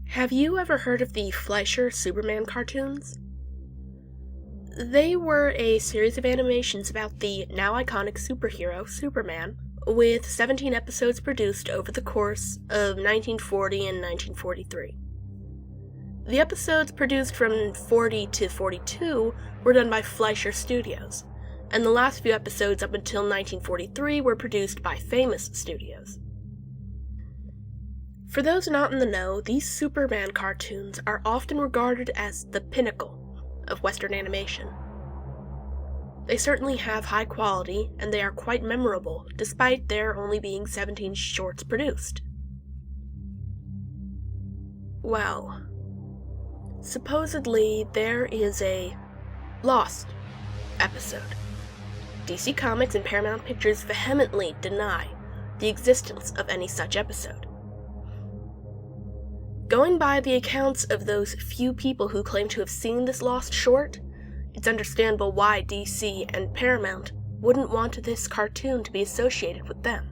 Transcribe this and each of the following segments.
Have you ever heard of the Fleischer Superman cartoons? They were a series of animations about the now iconic superhero, Superman, with 17 episodes produced over the course of 1940 and 1943. The episodes produced from 40 to 42 were done by Fleischer Studios, and the last few episodes up until 1943 were produced by Famous Studios. For those not in the know, these Superman cartoons are often regarded as the pinnacle of Western animation. They certainly have high quality, and they are quite memorable, despite there only being 17 shorts produced. Well, supposedly there is a Lost episode. DC Comics and Paramount Pictures vehemently deny the existence of any such episode. Going by the accounts of those few people who claim to have seen this lost short, it's understandable why DC and Paramount wouldn't want this cartoon to be associated with them.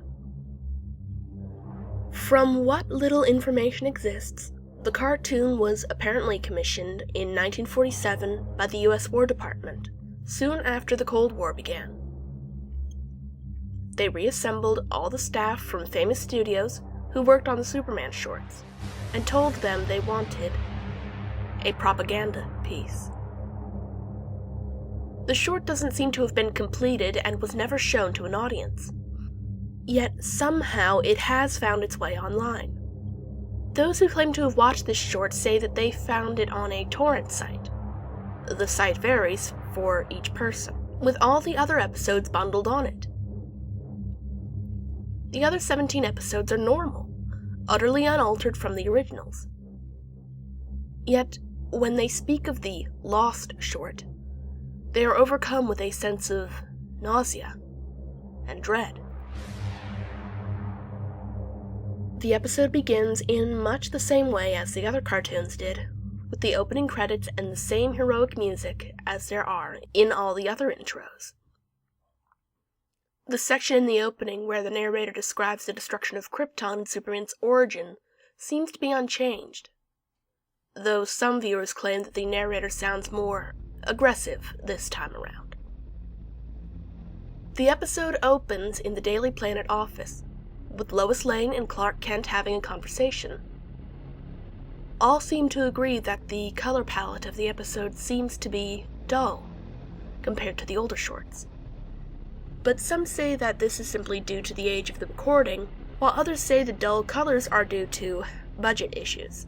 From what little information exists, the cartoon was apparently commissioned in 1947 by the US War Department, soon after the Cold War began. They reassembled all the staff from Famous Studios who worked on the Superman shorts, and told them they wanted a propaganda piece. The short doesn't seem to have been completed and was never shown to an audience. Yet somehow it has found its way online. Those who claim to have watched this short say that they found it on a torrent site. The site varies for each person, with all the other episodes bundled on it. The other 17 episodes are normal, utterly unaltered from the originals. Yet, when they speak of the Lost short, they are overcome with a sense of nausea and dread. The episode begins in much the same way as the other cartoons did, with the opening credits and the same heroic music as there are in all the other intros. The section in the opening where the narrator describes the destruction of Krypton and Superman's origin seems to be unchanged, though some viewers claim that the narrator sounds more aggressive this time around. The episode opens in the Daily Planet office, with Lois Lane and Clark Kent having a conversation. All seem to agree that the color palette of the episode seems to be dull compared to the older shorts. But some say that this is simply due to the age of the recording, while others say the dull colors are due to budget issues.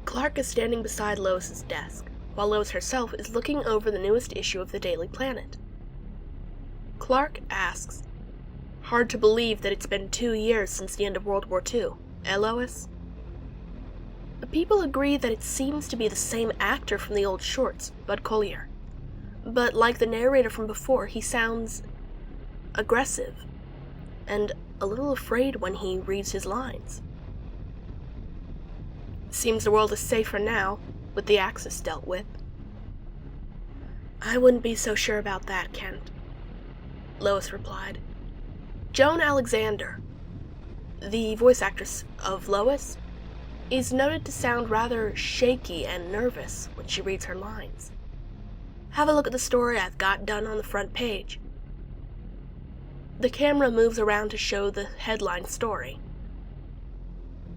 Clark is standing beside Lois's desk, while Lois herself is looking over the newest issue of the Daily Planet. Clark asks, "Hard to believe that it's been 2 years since the end of World War II, eh, Lois?" The people agree that it seems to be the same actor from the old shorts, Bud Collyer. But like the narrator from before, he sounds aggressive and a little afraid when he reads his lines. "Seems the world is safer now, with the Axis dealt with." "I wouldn't be so sure about that, Kent," Lois replied. Joan Alexander, the voice actress of Lois, is noted to sound rather shaky and nervous when she reads her lines. Have a look at the story I've got done on the front page. The camera moves around to show the headline story.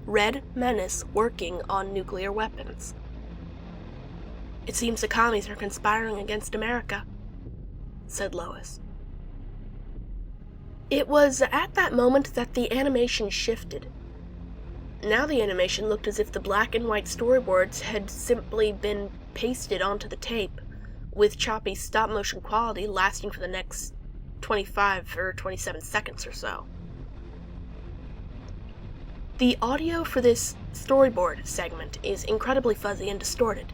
"Red Menace working on nuclear weapons." "It seems the commies are conspiring against America," said Lois. It was at that moment that the animation shifted. Now the animation looked as if the black and white storyboards had simply been pasted onto the tape, with choppy stop-motion quality lasting for the next 25 or 27 seconds or so. The audio for this storyboard segment is incredibly fuzzy and distorted,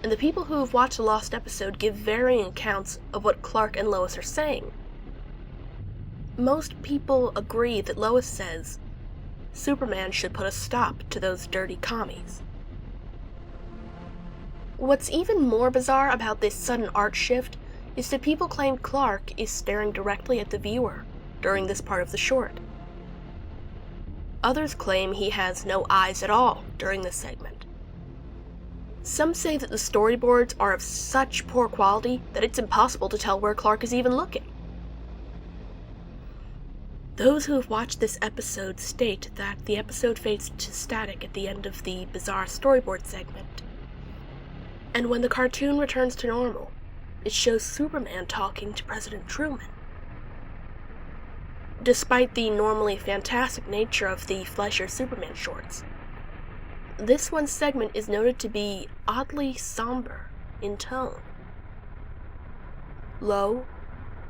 and the people who have watched the Lost episode give varying accounts of what Clark and Lois are saying. Most people agree that Lois says, Superman should put a stop to those dirty commies. What's even more bizarre about this sudden art shift is that people claim Clark is staring directly at the viewer during this part of the short. Others claim he has no eyes at all during this segment. Some say that the storyboards are of such poor quality that it's impossible to tell where Clark is even looking. Those who have watched this episode state that the episode fades to static at the end of the bizarre storyboard segment. And when the cartoon returns to normal, it shows Superman talking to President Truman. Despite the normally fantastic nature of the Fleischer Superman shorts, this one segment is noted to be oddly somber in tone. Low,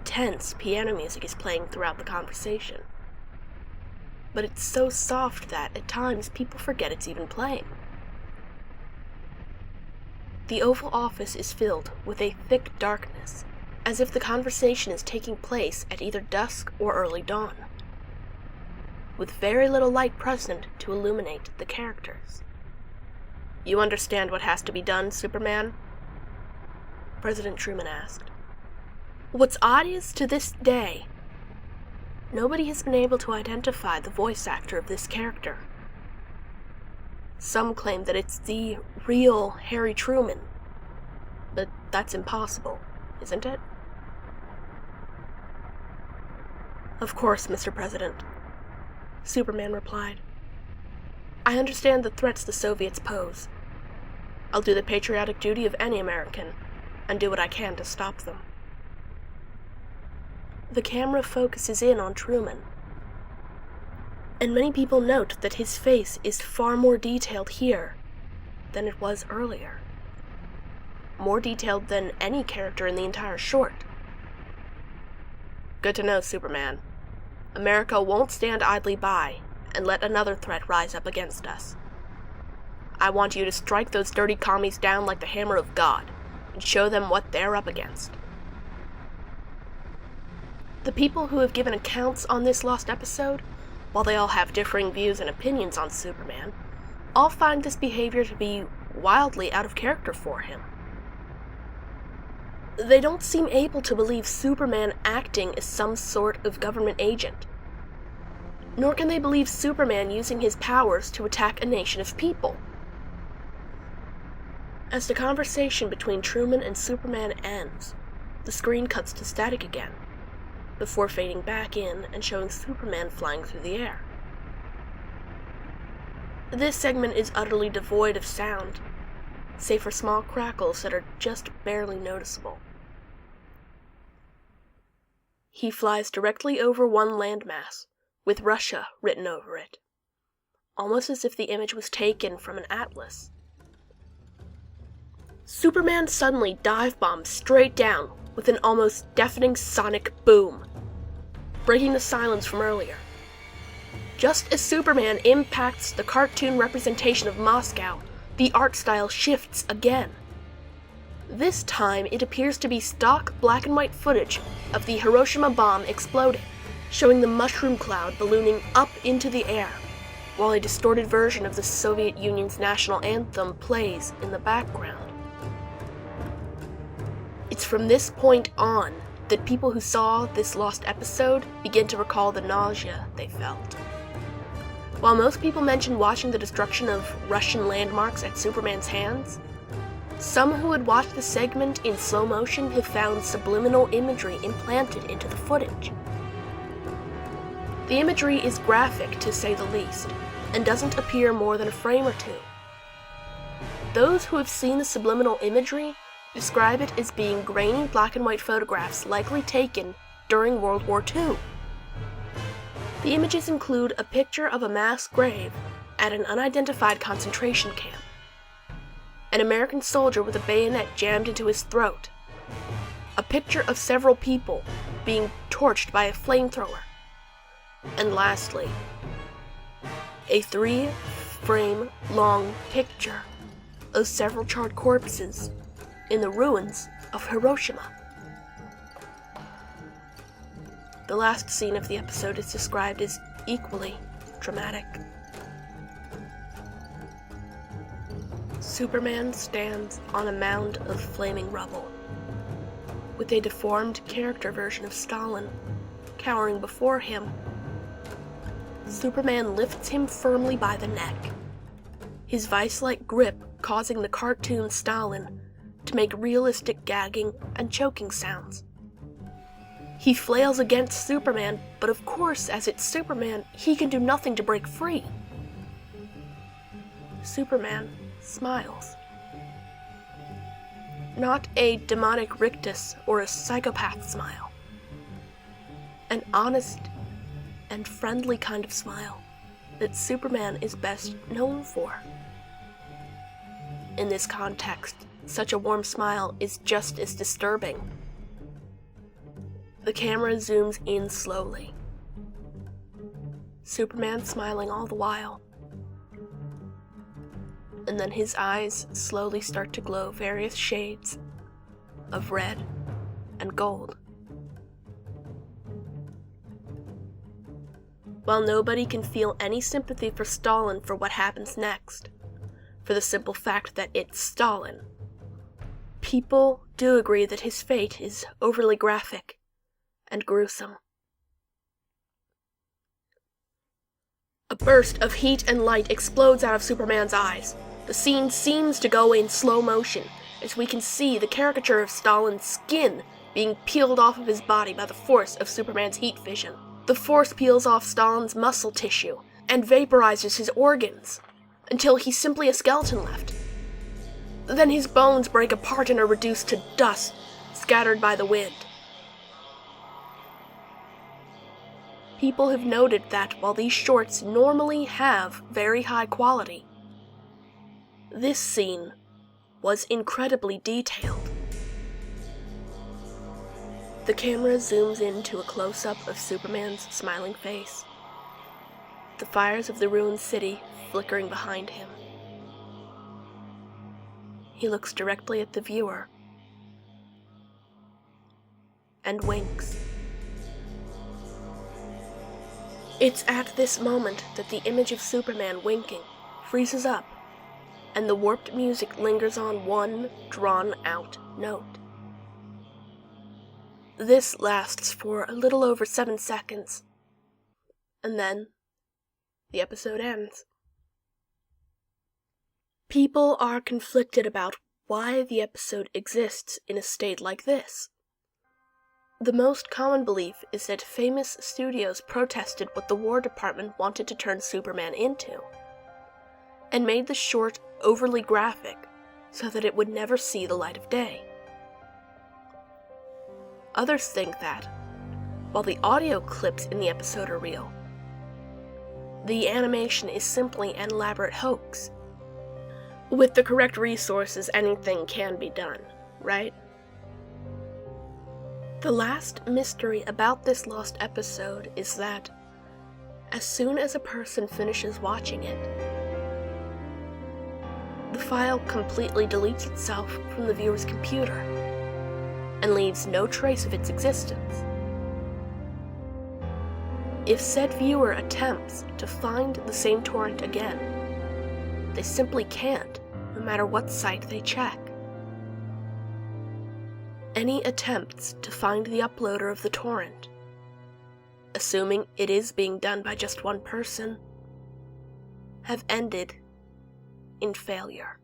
tense piano music is playing throughout the conversation, but it's so soft that at times people forget it's even playing. The Oval Office is filled with a thick darkness, as if the conversation is taking place at either dusk or early dawn, with very little light present to illuminate the characters. "You understand what has to be done, Superman?" President Truman asked. What's odd is, to this day, nobody has been able to identify the voice actor of this character. Some claim that it's the real Harry Truman, but that's impossible, isn't it? "Of course, Mr. President," Superman replied. "I understand the threats the Soviets pose. I'll do the patriotic duty of any American and do what I can to stop them." The camera focuses in on Truman, and many people note that his face is far more detailed here than it was earlier. More detailed than any character in the entire short. "Good to know, Superman. America won't stand idly by and let another threat rise up against us. I want you to strike those dirty commies down like the hammer of God and show them what they're up against." The people who have given accounts on this lost episode, while they all have differing views and opinions on Superman, all find this behavior to be wildly out of character for him. They don't seem able to believe Superman acting as some sort of government agent. Nor can they believe Superman using his powers to attack a nation of people. As the conversation between Truman and Superman ends, the screen cuts to static again, before fading back in and showing Superman flying through the air. This segment is utterly devoid of sound, save for small crackles that are just barely noticeable. He flies directly over one landmass, with Russia written over it, almost as if the image was taken from an atlas. Superman suddenly dive-bombs straight down with an almost deafening sonic boom, breaking the silence from earlier. Just as Superman impacts the cartoon representation of Moscow, the art style shifts again. This time, it appears to be stock black and white footage of the Hiroshima bomb exploding, showing the mushroom cloud ballooning up into the air, while a distorted version of the Soviet Union's national anthem plays in the background. It's from this point on that people who saw this lost episode begin to recall the nausea they felt. While most people mention watching the destruction of Russian landmarks at Superman's hands, some who had watched the segment in slow motion have found subliminal imagery implanted into the footage. The imagery is graphic, to say the least, and doesn't appear more than a frame or two. Those who have seen the subliminal imagery describe it as being grainy black and white photographs likely taken during World War II. The images include a picture of a mass grave at an unidentified concentration camp, an American soldier with a bayonet jammed into his throat, a picture of several people being torched by a flamethrower, and lastly, a 3-frame-long picture of several charred corpses in the ruins of Hiroshima. The last scene of the episode is described as equally dramatic. Superman stands on a mound of flaming rubble, with a deformed character version of Stalin cowering before him. Superman lifts him firmly by the neck, his vice-like grip causing the cartoon Stalin to make realistic gagging and choking sounds. He flails against Superman, but of course, as it's Superman, he can do nothing to break free. Superman smiles. Not a demonic rictus or a psychopath smile. An honest and friendly kind of smile that Superman is best known for. In this context, such a warm smile is just as disturbing. The camera zooms in slowly. Superman smiling all the while. And then his eyes slowly start to glow various shades of red and gold. While nobody can feel any sympathy for Stalin for what happens next, for the simple fact that it's Stalin, people do agree that his fate is overly graphic and gruesome. A burst of heat and light explodes out of Superman's eyes. The scene seems to go in slow motion, as we can see the caricature of Stalin's skin being peeled off of his body by the force of Superman's heat vision. The force peels off Stalin's muscle tissue and vaporizes his organs, until he's simply a skeleton left. Then his bones break apart and are reduced to dust, scattered by the wind. People have noted that while these shorts normally have very high quality, this scene was incredibly detailed. The camera zooms into a close-up of Superman's smiling face, the fires of the ruined city flickering behind him. He looks directly at the viewer and winks. It's at this moment that the image of Superman winking freezes up, and the warped music lingers on one drawn-out note. This lasts for a little over 7 seconds, and then the episode ends. People are conflicted about why the episode exists in a state like this. The most common belief is that famous studios protested what the War Department wanted to turn Superman into, and made the short overly graphic so that it would never see the light of day. Others think that, while the audio clips in the episode are real, the animation is simply an elaborate hoax. With the correct resources, anything can be done, right? The last mystery about this lost episode is that, as soon as a person finishes watching it, the file completely deletes itself from the viewer's computer and leaves no trace of its existence. If said viewer attempts to find the same torrent again, they simply can't, no matter what site they check. Any attempts to find the uploader of the torrent, assuming it is being done by just one person, have ended in failure.